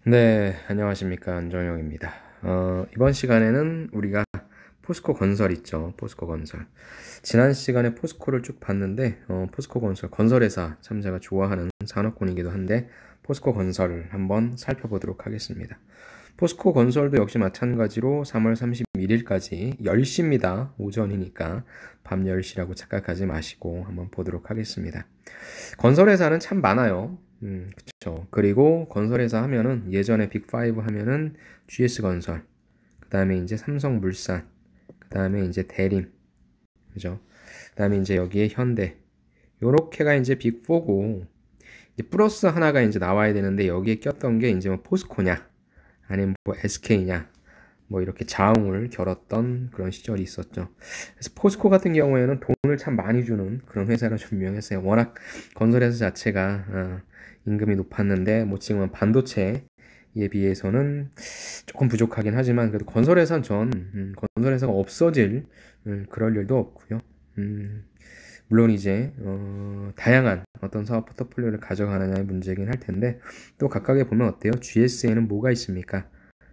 네, 안녕하십니까. 안정영입니다. 이번 시간에는 우리가 포스코 건설 있죠. 포스코 건설. 지난 시간에 포스코를 쭉 봤는데, 포스코 건설, 건설회사 참 제가 좋아하는 산업군이기도 한데, 포스코 건설을 한번 살펴보도록 하겠습니다. 포스코 건설도 역시 마찬가지로 3월 31일까지 10시입니다. 오전이니까 밤 10시라고 착각하지 마시고 한번 보도록 하겠습니다. 건설회사는 참 많아요. 그쵸. 그리고 건설회사 하면은 예전에 빅5 하면은 GS건설, 그 다음에 이제 삼성물산, 그 다음에 이제 대림, 그죠. 그 다음에 이제 여기에 현대, 요렇게가 이제 빅4고, 이제 플러스 하나가 이제 나와야 되는데 여기에 꼈던 게 이제 뭐 포스코냐, 아니면 뭐 SK냐, 뭐 이렇게 자웅을 겨뤘던 그런 시절이 있었죠. 그래서 포스코 같은 경우에는 돈을 참 많이 주는 그런 회사로 좀 유명했어요. 워낙 건설회사 자체가 임금이 높았는데 뭐 지금은 반도체에 비해서는 조금 부족하긴 하지만 그래도 건설회사는 건설회사가 없어질 그럴 일도 없고요. 물론 이제 다양한 어떤 사업 포트폴리오를 가져가느냐의 문제긴 할 텐데 또 각각에 보면 어때요? GS에는 뭐가 있습니까?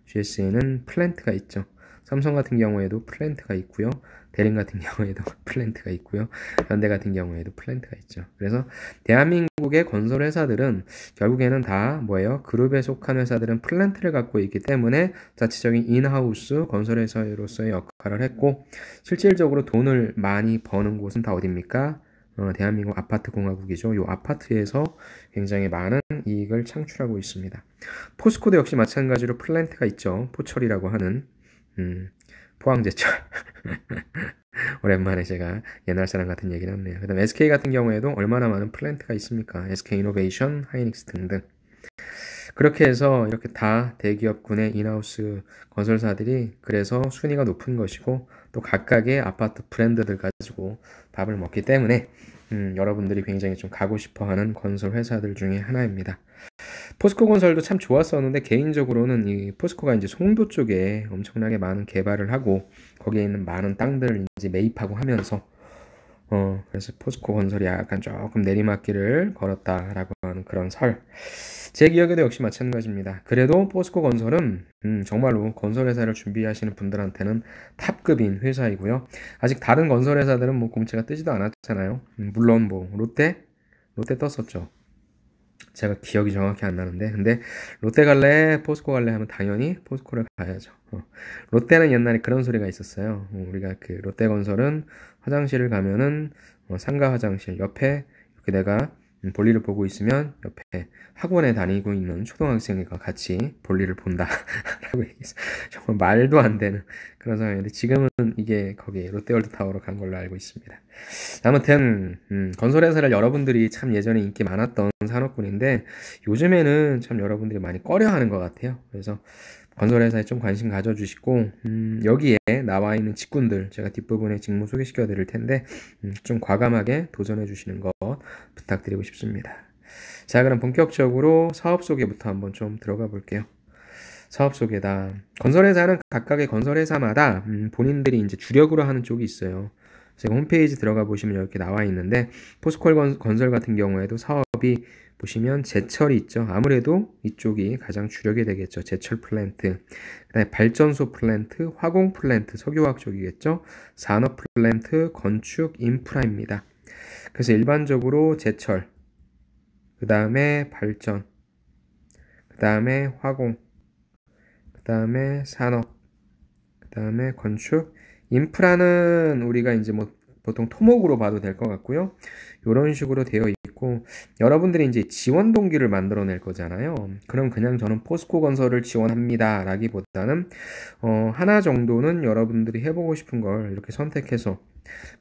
GS에는 플랜트가 있죠. 삼성 같은 경우에도 플랜트가 있고요. 대림 같은 경우에도 플랜트가 있고요. 현대 같은 경우에도 플랜트가 있죠. 그래서 대한민국의 건설 회사들은 결국에는 다 뭐예요? 그룹에 속한 회사들은 플랜트를 갖고 있기 때문에 자체적인 인하우스 건설 회사로서의 역할을 했고 실질적으로 돈을 많이 버는 곳은 다 어딥니까? 대한민국 아파트 공화국이죠. 이 아파트에서 굉장히 많은 이익을 창출하고 있습니다. 포스코도 역시 마찬가지로 플랜트가 있죠. 포철이라고 하는 포항제철. 오랜만에 제가 옛날 사람 같은 얘기를 했네요. 그 다음 SK 같은 경우에도 얼마나 많은 플랜트가 있습니까? SK이노베이션, 하이닉스 등등. 그렇게 해서 이렇게 다 대기업군의 인하우스 건설사들이 그래서 순위가 높은 것이고 또 각각의 아파트 브랜드들 가지고 밥을 먹기 때문에 여러분들이 굉장히 좀 가고 싶어하는 건설 회사들 중에 하나입니다. 포스코 건설도 참 좋았었는데 개인적으로는 이 포스코가 이제 송도 쪽에 엄청나게 많은 개발을 하고 거기에 있는 많은 땅들을 이제 매입하고 하면서 그래서 포스코 건설이 약간 조금 내리막길을 걸었다라고 하는 그런 설. 제 기억에도 역시 마찬가지입니다. 그래도 포스코 건설은 정말로 건설회사를 준비하시는 분들한테는 탑급인 회사이고요. 아직 다른 건설회사들은 뭐 공채가 뜨지도 않았잖아요. 물론 뭐 롯데 떴었죠. 제가 기억이 정확히 안 나는데 근데 롯데 갈래 포스코 갈래 하면 당연히 포스코를 가야죠. 롯데는 옛날에 그런 소리가 있었어요. 우리가 그 롯데건설은 화장실을 가면은 상가 화장실 옆에 이렇게 내가 볼일을 보고 있으면 옆에 학원에 다니고 있는 초등학생과 같이 볼일을 본다 라고 얘기했어요. 정말 말도 안 되는 그런 상황인데 지금은 이게 거기 롯데월드타워로 간 걸로 알고 있습니다. 아무튼 건설회사를 여러분들이 참 예전에 인기 많았던 산업군인데 요즘에는 참 여러분들이 많이 꺼려하는 것 같아요. 그래서 건설회사에 좀 관심 가져주시고 여기에 나와 있는 직군들 제가 뒷부분에 직무 소개시켜 드릴 텐데 좀 과감하게 도전해 주시는 것 부탁드리고 싶습니다. 자, 그럼 본격적으로 사업 소개부터 한번 좀 들어가 볼게요. 사업 소개다. 건설회사는 각각의 건설회사마다 본인들이 이제 주력으로 하는 쪽이 있어요. 제가 홈페이지 들어가 보시면 이렇게 나와 있는데 포스콜 건설 같은 경우에도 사업이 보시면 제철이 있죠. 아무래도 이쪽이 가장 주력이 되겠죠. 제철 플랜트, 그다음에 발전소 플랜트, 화공 플랜트, 석유화학 쪽이겠죠. 산업 플랜트, 건축, 인프라입니다. 그래서 일반적으로 제철, 그 다음에 발전, 그 다음에 화공, 그 다음에 산업, 그 다음에 건축, 인프라는 우리가 이제 뭐 보통 토목으로 봐도 될 것 같고요. 이런 식으로 되어 있고 여러분들이 이제 지원 동기를 만들어낼 거잖아요. 그럼 그냥 저는 포스코 건설을 지원합니다 라기보다는 하나 정도는 여러분들이 해보고 싶은 걸 이렇게 선택해서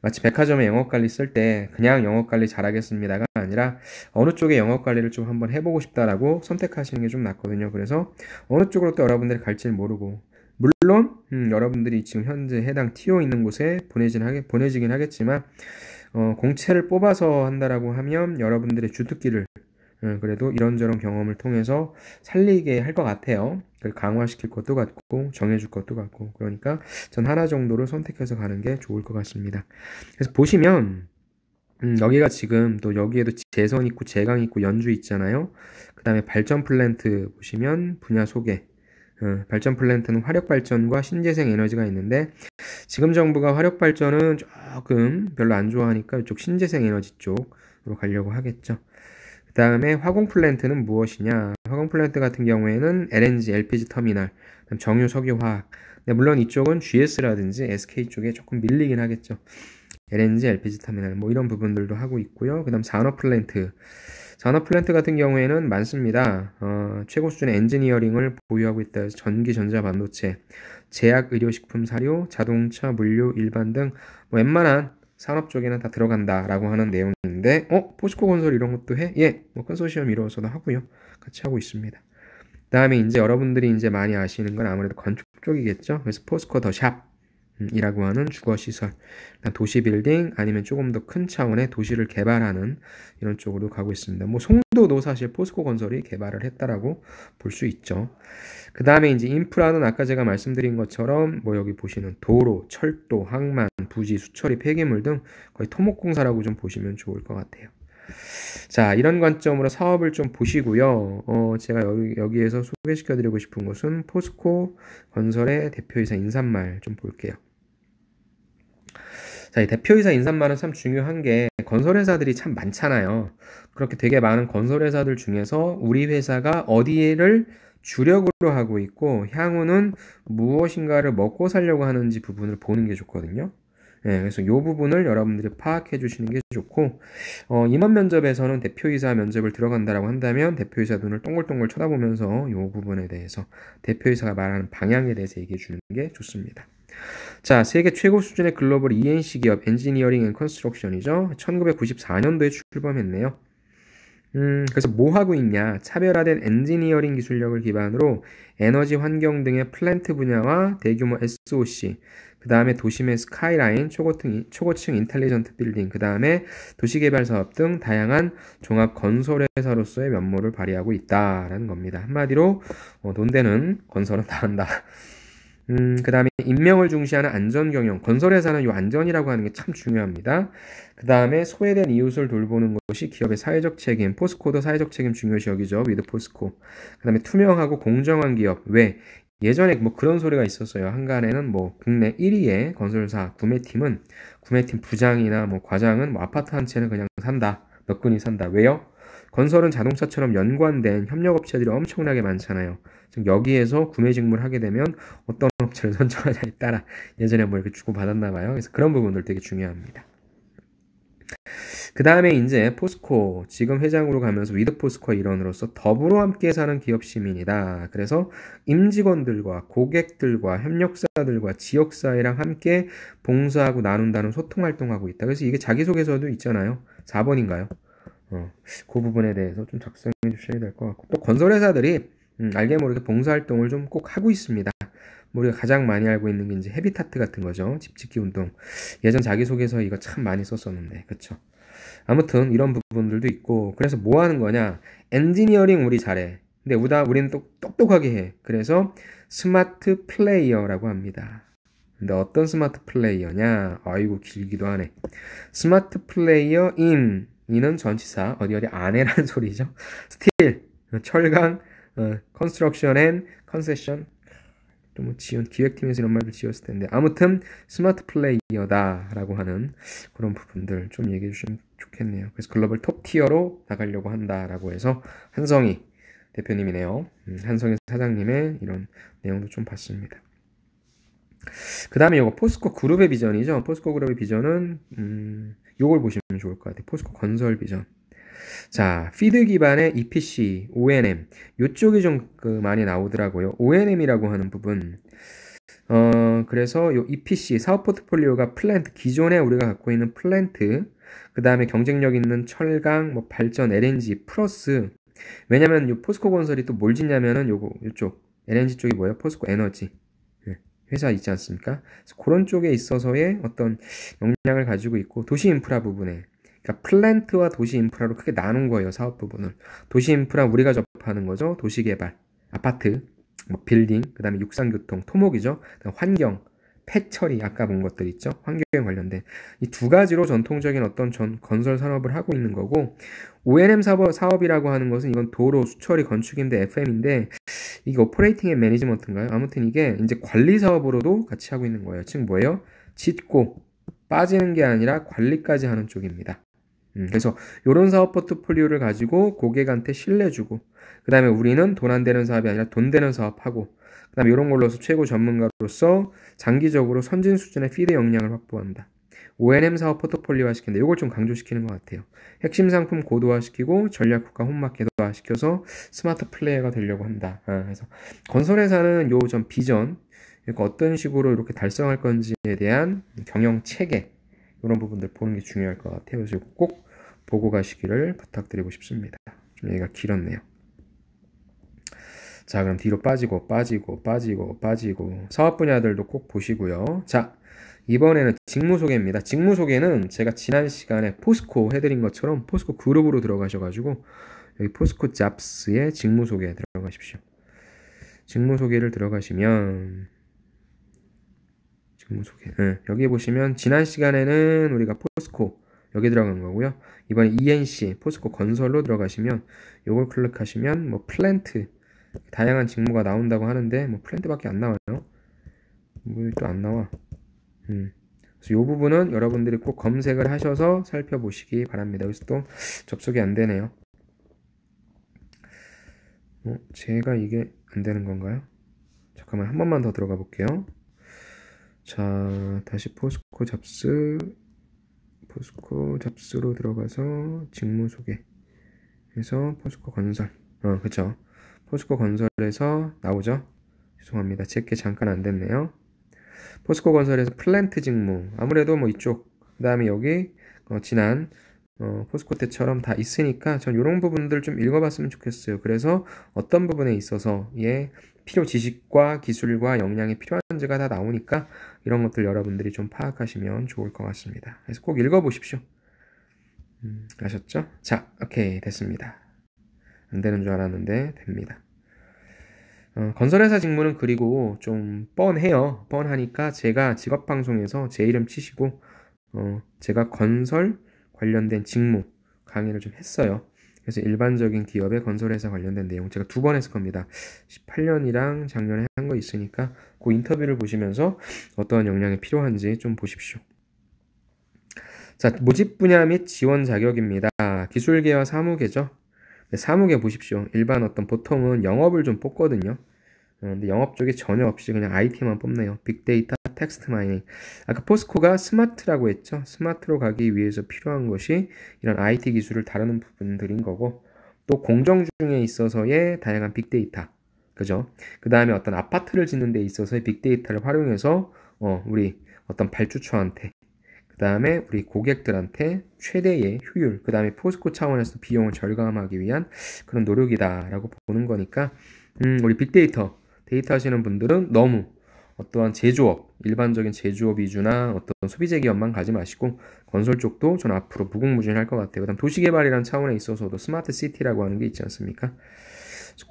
마치 백화점에 영업관리 쓸 때 그냥 영업관리 잘하겠습니다가 아니라 어느 쪽에 영업관리를 좀 한번 해보고 싶다라고 선택하시는 게 좀 낫거든요. 그래서 어느 쪽으로 또 여러분들이 갈지를 모르고 물론 여러분들이 지금 현재 해당 TO 있는 곳에 보내지긴 하겠지만 공채를 뽑아서 한다라고 하면 여러분들의 주특기를 그래도 이런저런 경험을 통해서 살리게 할 것 같아요. 강화시킬 것도 같고 정해줄 것도 같고 그러니까 전 하나 정도를 선택해서 가는 게 좋을 것 같습니다. 그래서 보시면 여기가 지금 또 여기에도 재선 있고 재강 있고 연주 있잖아요. 그 다음에 발전 플랜트 보시면 분야 소개. 발전 플랜트는 화력 발전과 신재생 에너지가 있는데 지금 정부가 화력 발전은 조금 별로 안 좋아하니까 이쪽 신재생 에너지 쪽으로 가려고 하겠죠. 그 다음에 화공 플랜트는 무엇이냐? 화공 플랜트 같은 경우에는 LNG, LPG 터미널, 정유, 석유, 화학. 물론 이쪽은 GS라든지 SK 쪽에 조금 밀리긴 하겠죠. LNG, LPG 터미널 뭐 이런 부분들도 하고 있고요. 그 다음 산업 플랜트. 산업 플랜트 같은 경우에는 많습니다. 최고 수준의 엔지니어링을 보유하고 있다 해서 전기, 전자, 반도체, 제약, 의료식품, 사료, 자동차, 물류, 일반 등 뭐 웬만한 산업 쪽에는 다 들어간다라고 하는 내용인데 포스코 건설 이런 것도 해? 예, 뭐 컨소시엄 이루어서도 하고요. 같이 하고 있습니다. 그다음에 이제 여러분들이 이제 많이 아시는 건 아무래도 건축 쪽이겠죠. 그래서 포스코 더 샵 이라고 하는 주거시설, 도시 빌딩 아니면 조금 더 큰 차원의 도시를 개발하는 이런 쪽으로 가고 있습니다. 뭐 송도도 사실 포스코 건설이 개발을 했다라고 볼 수 있죠. 그 다음에 이제 인프라는 아까 제가 말씀드린 것처럼 뭐 여기 보시는 도로, 철도, 항만, 부지, 수처리, 폐기물 등 거의 토목공사라고 좀 보시면 좋을 것 같아요. 자, 이런 관점으로 사업을 좀 보시고요. 제가 여기에서 소개시켜드리고 싶은 것은 포스코 건설의 대표이사 인사말 좀 볼게요. 자, 이 대표이사 인사말은 참 중요한 게 건설회사들이 참 많잖아요. 그렇게 되게 많은 건설회사들 중에서 우리 회사가 어디를 주력으로 하고 있고 향후는 무엇인가를 먹고 살려고 하는지 부분을 보는 게 좋거든요. 네, 그래서 이 부분을 여러분들이 파악해 주시는 게 좋고 임원 면접에서는 대표이사 면접을 들어간다라고 한다면 대표이사 눈을 동글동글 쳐다보면서 이 부분에 대해서 대표이사가 말하는 방향에 대해서 얘기해 주는 게 좋습니다. 자, 세계 최고 수준의 글로벌 ENC 기업 엔지니어링 앤 컨스트럭션이죠. 1994년도에 출범했네요. 그래서 뭐 하고 있냐? 차별화된 엔지니어링 기술력을 기반으로 에너지 환경 등의 플랜트 분야와 대규모 SOC, 그 다음에 도심의 스카이라인, 초고층 인텔리전트 빌딩, 그 다음에 도시개발 사업 등 다양한 종합 건설회사로서의 면모를 발휘하고 있다라는 겁니다. 한마디로 돈 되는 건설은 다 한다. 그 다음에 인명을 중시하는 안전경영, 건설회사는 이 안전이라고 하는 게 참 중요합니다. 그 다음에 소외된 이웃을 돌보는 것이 기업의 사회적 책임, 포스코도 사회적 책임 중요시 여기죠. 위드 포스코. 그 다음에 투명하고 공정한 기업, 왜? 예전에 뭐 그런 소리가 있었어요. 한간에는 뭐 국내 1위의 건설사 구매팀은 구매팀 부장이나 뭐 과장은 뭐 아파트 한 채는 그냥 산다. 몇 군이 산다. 왜요? 건설은 자동차처럼 연관된 협력업체들이 엄청나게 많잖아요. 지금 여기에서 구매 직무를 하게 되면 어떤 업체를 선정하냐에 따라 예전에 뭐 이렇게 주고받았나 봐요. 그래서 그런 부분들 되게 중요합니다. 그 다음에 이제 포스코, 지금 회장으로 가면서 위드 포스코 일원으로서 더불어 함께 사는 기업 시민이다. 그래서 임직원들과 고객들과 협력사들과 지역사회랑 함께 봉사하고 나눈다는 소통활동하고 있다. 그래서 이게 자기소개서도 있잖아요. 4번인가요? 그 부분에 대해서 좀 작성해 주셔야 될 것 같고 또 건설회사들이 알게 모르게 봉사활동을 좀 꼭 하고 있습니다. 우리가 가장 많이 알고 있는 게 이제 헤비타트 같은 거죠. 집짓기 운동. 예전 자기소개서 이거 참 많이 썼었는데 그쵸? 아무튼 이런 부분들도 있고 그래서 뭐 하는 거냐? 엔지니어링 우리 잘해. 근데 우리는 또 똑똑하게 해. 그래서 스마트 플레이어라고 합니다. 근데 어떤 스마트 플레이어냐? 아이고 길기도 하네. 스마트 플레이어 이는 전치사 어디 안에라는 소리죠. 스틸, 철강, 컨스트럭션 앤 컨세션 또 뭐 기획팀에서 이런 말도 지었을 텐데 아무튼 스마트 플레이어다라고 하는 그런 부분들 좀 얘기해 주시면 좋겠네요. 그래서 글로벌 톱 티어로 나가려고 한다라고 해서 한성희 대표님이네요. 한성희 사장님의 이런 내용도 좀 봤습니다. 그 다음에 이거 포스코 그룹의 비전이죠. 포스코 그룹의 비전은 요걸 보시면 좋을 것 같아요. 포스코 건설 비전. 자, 피드 기반의 EPC, O&M 요쪽이 좀 많이 나오더라고요. O&M이라고 하는 부분. 그래서 요 EPC 사업 포트폴리오가 플랜트 기존에 우리가 갖고 있는 플랜트, 그 다음에 경쟁력 있는 철강, 뭐 발전 LNG 플러스 왜냐면 요 포스코 건설이 또 뭘 짓냐면은 요쪽 LNG 쪽이 뭐예요? 포스코 에너지. 회사 있지 않습니까? 그래서 그런 쪽에 있어서의 어떤 역량을 가지고 있고 도시 인프라 부분에 그러니까 플랜트와 도시 인프라로 크게 나눈 거예요. 사업 부분을. 도시 인프라 우리가 접하는 거죠. 도시 개발, 아파트, 뭐 빌딩, 그 다음에 육상교통, 토목이죠. 그다음 환경, 폐 처리, 아까 본 것들 있죠? 환경에 관련된. 이 두 가지로 전통적인 어떤 건설 산업을 하고 있는 거고, O&M 사업이라고 하는 것은 이건 도로, 수처리, 건축인데 FM인데, 이게 오퍼레이팅 앤 매니지먼트인가요? 아무튼 이게 이제 관리 사업으로도 같이 하고 있는 거예요. 즉 뭐예요? 짓고 빠지는 게 아니라 관리까지 하는 쪽입니다. 그래서 이런 사업 포트폴리오를 가지고 고객한테 신뢰 주고, 그 다음에 우리는 돈 안 되는 사업이 아니라 돈 되는 사업하고, 그 다음에 이런 걸로서 최고 전문가로서 장기적으로 선진 수준의 피드 역량을 확보한다. O&M 사업 포트폴리오화 시킨다. 이걸 좀 강조시키는 것 같아요. 핵심 상품 고도화시키고 전략국가 홈마켓화 시켜서 스마트 플레이어가 되려고 한다. 그래서 건설회사는 요 좀 비전, 그러니까 어떤 식으로 이렇게 달성할 건지에 대한 경영 체계, 이런 부분들 보는 게 중요할 것 같아요. 그래서 꼭 보고 가시기를 부탁드리고 싶습니다. 좀 얘기가 길었네요. 자, 그럼 뒤로 빠지고 사업 분야들도 꼭 보시고요. 자, 이번에는 직무 소개입니다. 직무 소개는 제가 지난 시간에 포스코 해드린 것처럼 포스코 그룹으로 들어가셔가지고 여기 포스코 잡스의 직무 소개에 들어가십시오. 직무 소개를 들어가시면 직무 소개. 여기 보시면 지난 시간에는 우리가 포스코 여기 들어간 거고요. 이번에 ENC 포스코 건설로 들어가시면 요걸 클릭하시면 뭐 플랜트 다양한 직무가 나온다고 하는데 뭐 플랜트밖에 안 나와요. 뭐 또 안 나와. 그래서 이 부분은 여러분들이 꼭 검색을 하셔서 살펴보시기 바랍니다. 여기서 또 접속이 안 되네요. 제가 이게 안 되는 건가요? 잠깐만 한 번만 더 들어가 볼게요. 자, 다시 포스코 잡스로 들어가서 직무 소개 해서 포스코 건설. 그쵸. 포스코 건설에서 나오죠. 죄송합니다. 제게 잠깐 안 됐네요. 포스코 건설에서 플랜트 직무. 아무래도 뭐 이쪽, 그 다음에 여기, 지난, 포스코 때처럼 다 있으니까 전 이런 부분들 좀 읽어봤으면 좋겠어요. 그래서 어떤 부분에 있어서 필요 지식과 기술과 역량이 필요한지가 다 나오니까 이런 것들 여러분들이 좀 파악하시면 좋을 것 같습니다. 그래서 꼭 읽어보십시오. 아셨죠? 자, 오케이, 됐습니다. 안 되는 줄 알았는데 됩니다. 건설회사 직무는 그리고 좀 뻔해요. 뻔하니까 제가 직업방송에서 제 이름 치시고 제가 건설 관련된 직무 강의를 좀 했어요. 그래서 일반적인 기업의 건설회사 관련된 내용 제가 2번 했을 겁니다. 18년이랑 작년에 한 거 있으니까 그 인터뷰를 보시면서 어떠한 역량이 필요한지 좀 보십시오. 자, 모집 분야 및 지원 자격입니다. 기술계와 사무계죠. 사무계 보십시오. 일반 보통은 영업을 좀 뽑거든요. 근데 영업 쪽에 전혀 없이 그냥 IT만 뽑네요. 빅데이터, 텍스트 마이닝. 아까 포스코가 스마트라고 했죠. 스마트로 가기 위해서 필요한 것이 이런 IT 기술을 다루는 부분들인 거고, 또 공정 중에 있어서의 다양한 빅데이터. 그죠? 그 다음에 어떤 아파트를 짓는 데 있어서의 빅데이터를 활용해서 우리 어떤 발주처한테, 그 다음에 우리 고객들한테 최대의 효율, 그 다음에 포스코 차원에서 비용을 절감하기 위한 그런 노력이다라고 보는 거니까, 우리 빅데이터, 데이터 하시는 분들은 너무 어떠한 제조업, 일반적인 제조업 위주나 어떤 소비재 기업만 가지 마시고 건설 쪽도 저는 앞으로 무궁무진할 것 같아요. 그다음 도시개발이라는 차원에 있어서도 스마트 시티라고 하는 게 있지 않습니까?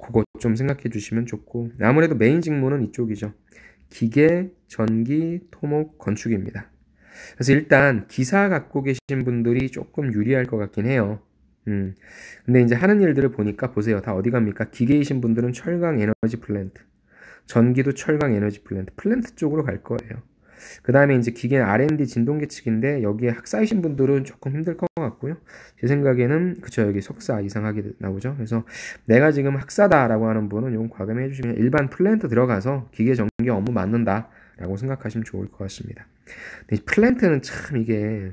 그거 좀 생각해 주시면 좋고, 아무래도 메인 직무는 이쪽이죠. 기계, 전기, 토목, 건축입니다. 그래서 일단 기사 갖고 계신 분들이 조금 유리할 것 같긴 해요. 근데 이제 하는 일들을 보니까 보세요. 다 어디 갑니까? 기계이신 분들은 철강 에너지 플랜트, 전기도 철강 에너지 플랜트 쪽으로 갈 거예요. 그 다음에 이제 기계 R&D 진동계 측인데 여기에 학사이신 분들은 조금 힘들 것 같고요. 제 생각에는 그쵸, 여기 석사 이상하게 나오죠. 그래서 내가 지금 학사다라고 하는 분은 요건 과감히 해주시면 일반 플랜트 들어가서 기계 전기 업무 맡는다 라고 생각하시면 좋을 것 같습니다. 근데 플랜트는 참 이게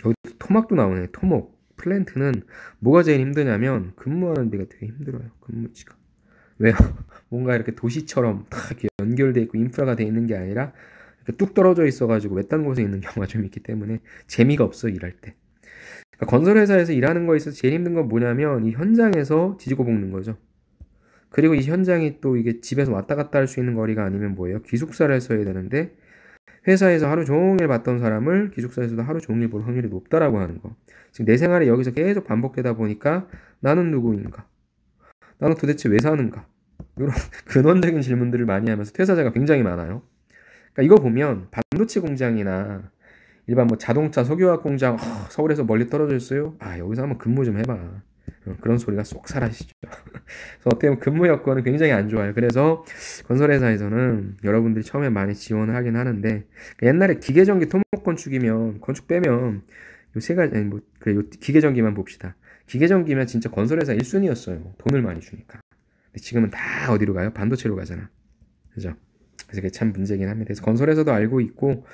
여기 토막도 나오네. 토목. 플랜트는 뭐가 제일 힘드냐면 근무하는 데가 되게 힘들어요. 근무지가. 왜요? 뭔가 이렇게 도시처럼 딱 이렇게 연결돼 있고 인프라가 돼 있는 게 아니라 이렇게 뚝 떨어져 있어가지고 외딴 곳에 있는 경우가 좀 있기 때문에 재미가 없어 일할 때. 그러니까 건설회사에서 일하는 거에 있어서 제일 힘든 건 뭐냐면 이 현장에서 지지고 볶는 거죠. 그리고 이 현장이 또 이게 집에서 왔다 갔다 할 수 있는 거리가 아니면 뭐예요? 기숙사를 써야 되는데 회사에서 하루 종일 봤던 사람을 기숙사에서도 하루 종일 볼 확률이 높다라고 하는 거. 지금 내 생활이 여기서 계속 반복되다 보니까 나는 누구인가? 나는 도대체 왜 사는가? 이런 근원적인 질문들을 많이 하면서 퇴사자가 굉장히 많아요. 그러니까 이거 보면 반도체 공장이나 일반 뭐 자동차 석유화학 공장 서울에서 멀리 떨어져 있어요. 아 여기서 한번 근무 좀 해봐. 그런 소리가 쏙 사라지죠. 그래서 어떻게 보면 근무 여건은 굉장히 안 좋아요. 그래서 건설회사에서는 여러분들이 처음에 많이 지원을 하긴 하는데 그러니까 옛날에 기계전기 토목 건축이면 건축 빼면 요 세 가지 아니 뭐 그래 요 기계전기만 봅시다. 기계전기면 진짜 건설회사 1순위였어요. 돈을 많이 주니까. 근데 지금은 다 어디로 가요? 반도체로 가잖아. 그죠? 그래서 그게 참 문제긴 합니다. 그래서 건설에서도 알고 있고,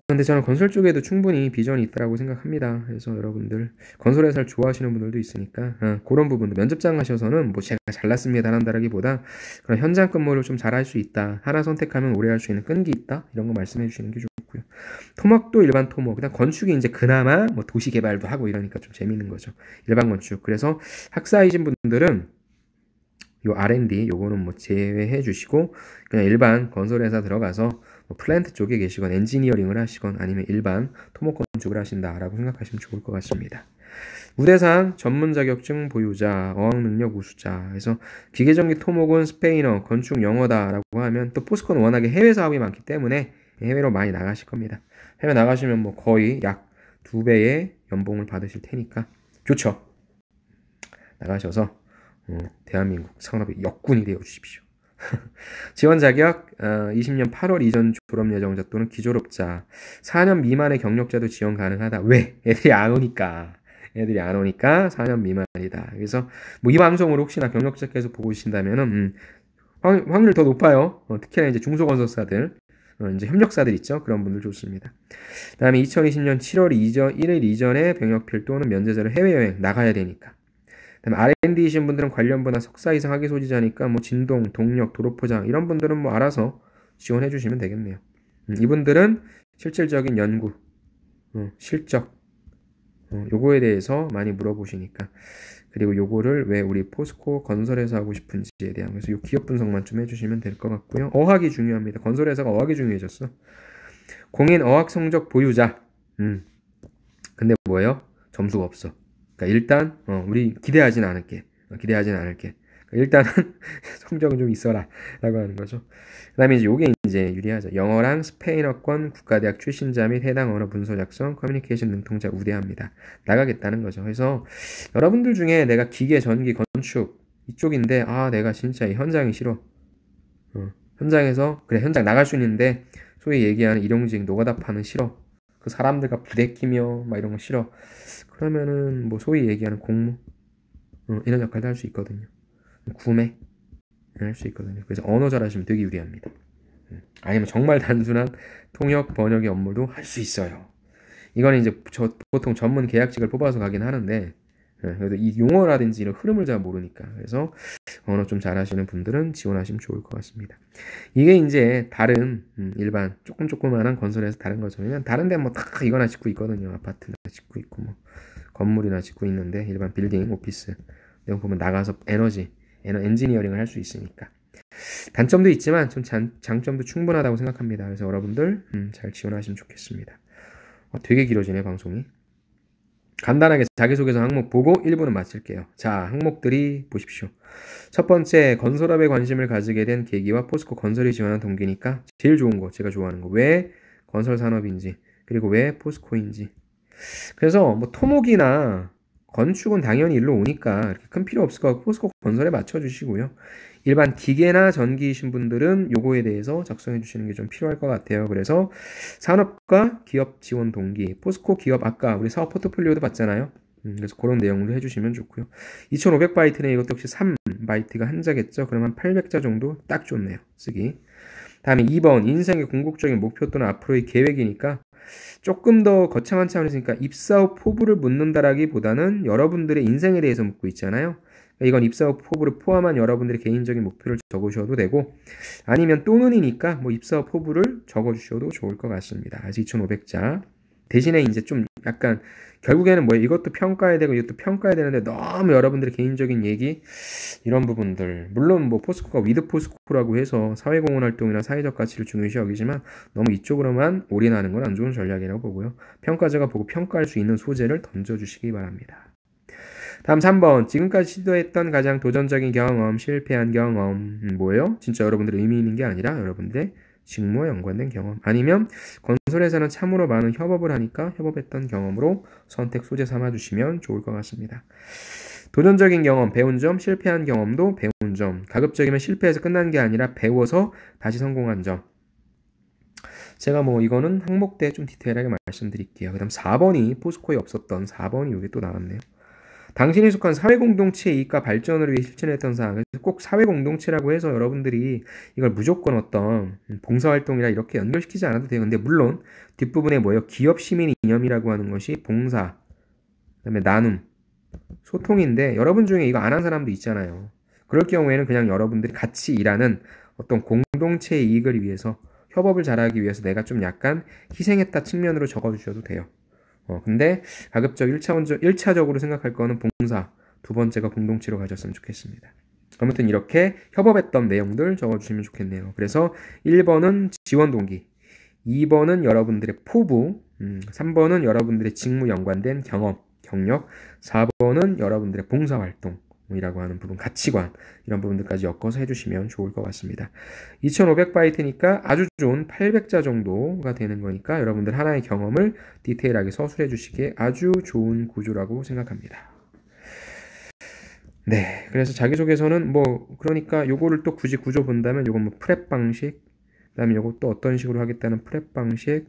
근데 저는 건설 쪽에도 충분히 비전이 있다고 생각합니다. 그래서 여러분들, 건설회사를 좋아하시는 분들도 있으니까, 그런 부분도 면접장 가셔서는 뭐 제가 잘났습니다 한다라기보다, 그런 현장 근무를 좀 잘할 수 있다. 하나 선택하면 오래 할 수 있는 끈기 있다. 이런 거 말씀해 주시는 게 좋고요. 토목도 일반 토목, 그다음 건축이 이제 그나마 뭐 도시 개발도 하고 이러니까 좀 재밌는 거죠. 일반 건축. 그래서 학사이신 분들은 요 R&D 요거는 뭐 제외해 주시고 그냥 일반 건설회사 들어가서 뭐 플랜트 쪽에 계시건 엔지니어링을 하시건 아니면 일반 토목 건축을 하신다라고 생각하시면 좋을 것 같습니다. 우대상 전문 자격증 보유자, 어학 능력 우수자. 그래서 기계전기 토목은 스페인어, 건축 영어다라고 하면 또 포스코는 워낙에 해외 사업이 많기 때문에 해외로 많이 나가실 겁니다. 해외 나가시면 뭐 거의 약 2배의 연봉을 받으실 테니까 좋죠. 나가셔서 대한민국 산업의 역군이 되어 주십시오. 지원 자격 20년 8월 이전 졸업 예정자 또는 기졸업자 4년 미만의 경력자도 지원 가능하다. 왜? 애들이 안 오니까. 4년 미만이다. 그래서 뭐 이 방송을 혹시나 경력자께서 보고 계신다면은 확률 더 높아요. 특히나 이제 중소건설사들 이제 협력사들 있죠. 그런 분들 좋습니다. 그다음에 2020년 7월 1일 이전에 병역필 또는 면제자를 해외여행 나가야 되니까. 그다음에 R&D이신 분들은 관련부나 석사 이상 학위 소지자니까 뭐 진동, 동력, 도로포장 이런 분들은 뭐 알아서 지원해 주시면 되겠네요. 이분들은 실질적인 연구, 실적 요거에 대해서 많이 물어보시니까 그리고 요거를 왜 우리 포스코 건설회사 하고 싶은지에 대한 그래서 요 기업 분석만 좀 해주시면 될 것 같고요. 어학이 중요합니다. 건설회사가 어학이 중요해졌어. 공인 어학 성적 보유자. 근데 뭐예요? 점수가 없어. 그러니까 일단 우리 기대하진 않을게. 그러니까 일단은 성적은 좀 있어라 라고 하는 거죠. 그 다음에 이제 요게 이제 유리하죠. 영어랑 스페인어권 국가대학 출신자 및 해당 언어 문서 작성 커뮤니케이션 능통자 우대합니다. 나가겠다는 거죠. 그래서 여러분들 중에 내가 기계, 전기, 건축 이쪽인데 내가 진짜 이 현장이 싫어. 현장에서 그래 현장 나갈 수 있는데 소위 얘기하는 일용직 노가다 파는 싫어. 그 사람들과 부대끼며 막 이런 거 싫어. 그러면은 뭐 소위 얘기하는 공무 이런 역할도 할 수 있거든요. 구매 할 수 있거든요. 그래서 언어 잘하시면 되게 유리합니다. 아니면 정말 단순한 통역 번역의 업무도 할 수 있어요. 이거는 이제 보통 전문 계약직을 뽑아서 가긴 하는데 그래도 이 용어라든지 이런 흐름을 잘 모르니까 그래서 언어 좀 잘하시는 분들은 지원하시면 좋을 것 같습니다. 이게 이제 다른 일반 조그만한 건설에서 다른 거죠. 그냥 다른 데 뭐 다 이거나 짓고 있거든요. 아파트나 짓고 있고 뭐 건물이나 짓고 있는데 일반 빌딩, 오피스 내가 보면 나가서 엔지니어링을 할 수 있으니까 단점도 있지만 좀 장점도 충분하다고 생각합니다. 그래서 여러분들 잘 지원하시면 좋겠습니다. 되게 길어지네 방송이. 간단하게 자기소개서 항목 보고 1부는 마칠게요. 자, 항목들이 보십시오. 첫 번째, 건설업에 관심을 가지게 된 계기와 포스코 건설이 지원한 동기니까 제일 좋은 거, 제가 좋아하는 거. 왜 건설 산업인지, 그리고 왜 포스코인지. 그래서 뭐 토목이나 건축은 당연히 일로 오니까 이렇게 큰 필요 없을 것 같고 포스코 건설에 맞춰주시고요. 일반 기계나 전기이신 분들은 요거에 대해서 작성해 주시는 게 좀 필요할 것 같아요. 그래서 산업과 기업 지원 동기, 포스코 기업 아까 우리 사업 포트폴리오도 봤잖아요. 그래서 그런 내용도 해주시면 좋고요. 2500바이트는 이것도 역시 3바이트가 한자겠죠. 그러면 800자 정도 딱 좋네요. 쓰기. 다음에 2번 인생의 궁극적인 목표 또는 앞으로의 계획이니까 조금 더 거창한 차원이니까 입사 후 포부를 묻는다라기보다는 여러분들의 인생에 대해서 묻고 있잖아요. 이건 입사 후 포부를 포함한 여러분들의 개인적인 목표를 적으셔도 되고 아니면 또는이니까 뭐 입사 후 포부를 적어주셔도 좋을 것 같습니다. 그래서 2500자 대신에 이제 좀 약간 결국에는 뭐 이것도 평가해야 되고 이것도 평가해야 되는데 너무 여러분들의 개인적인 얘기 이런 부분들 물론 뭐 포스코가 위드 포스코라고 해서 사회공헌 활동이나 사회적 가치를 중요시 여기지만 너무 이쪽으로만 올인하는 건 안 좋은 전략이라고 보고요. 평가자가 보고 평가할 수 있는 소재를 던져주시기 바랍니다. 다음 3번 지금까지 시도했던 가장 도전적인 경험 실패한 경험 뭐예요? 진짜 여러분들의 의미 있는 게 아니라 여러분들의 직무와 연관된 경험. 아니면 건설회사는 참으로 많은 협업을 하니까 협업했던 경험으로 선택 소재 삼아주시면 좋을 것 같습니다. 도전적인 경험, 배운 점, 실패한 경험도 배운 점. 가급적이면 실패해서 끝난 게 아니라 배워서 다시 성공한 점. 제가 뭐 이거는 항목 때 좀 디테일하게 말씀드릴게요. 그 다음 4번이 포스코에 없었던 4번이 여기 또 나왔네요. 당신이 속한 사회공동체의 이익과 발전을 위해 실천했던 사항. 꼭 사회공동체라고 해서 여러분들이 이걸 무조건 어떤 봉사활동이라 이렇게 연결시키지 않아도 돼요. 근데 물론 뒷부분에 뭐예요? 기업시민 이념이라고 하는 것이 봉사, 그다음에 나눔, 소통인데 여러분 중에 이거 안 한 사람도 있잖아요. 그럴 경우에는 그냥 여러분들이 같이 일하는 어떤 공동체의 이익을 위해서 협업을 잘하기 위해서 내가 좀 약간 희생했다 측면으로 적어주셔도 돼요. 근데 가급적 1차적으로 생각할 거는 봉사, 두 번째가 공동체로 가졌으면 좋겠습니다. 아무튼 이렇게 협업했던 내용들 적어주시면 좋겠네요. 그래서 1번은 지원 동기, 2번은 여러분들의 포부, 3번은 여러분들의 직무 연관된 경험, 경력, 4번은 여러분들의 봉사활동이라고 하는 부분, 가치관, 이런 부분들까지 엮어서 해주시면 좋을 것 같습니다. 2500바이트니까 아주 좋은 800자 정도가 되는 거니까 여러분들 하나의 경험을 디테일하게 서술해 주시기에 아주 좋은 구조라고 생각합니다. 네, 그래서 자기소개서는 뭐 그러니까 요거를 또 굳이 구조 본다면 요건 뭐 프랩 방식, 그다음에 요것도 어떤 식으로 하겠다는 프랩 방식,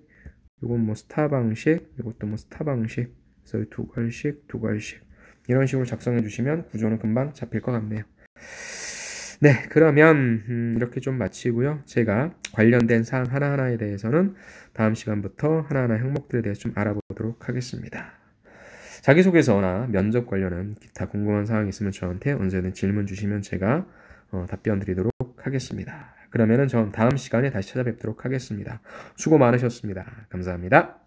요건 뭐 스타 방식, 요것도 뭐 스타 방식, 그래서 두 갈씩 이런 식으로 작성해 주시면 구조는 금방 잡힐 것 같네요. 네, 그러면 이렇게 좀 마치고요. 제가 관련된 사항 하나하나에 대해서는 다음 시간부터 하나하나 항목들에 대해서 좀 알아보도록 하겠습니다. 자기소개서나 면접 관련한 기타 궁금한 사항이 있으면 저한테 언제든 질문 주시면 제가 답변 드리도록 하겠습니다. 그러면은 전 다음 시간에 다시 찾아뵙도록 하겠습니다. 수고 많으셨습니다. 감사합니다.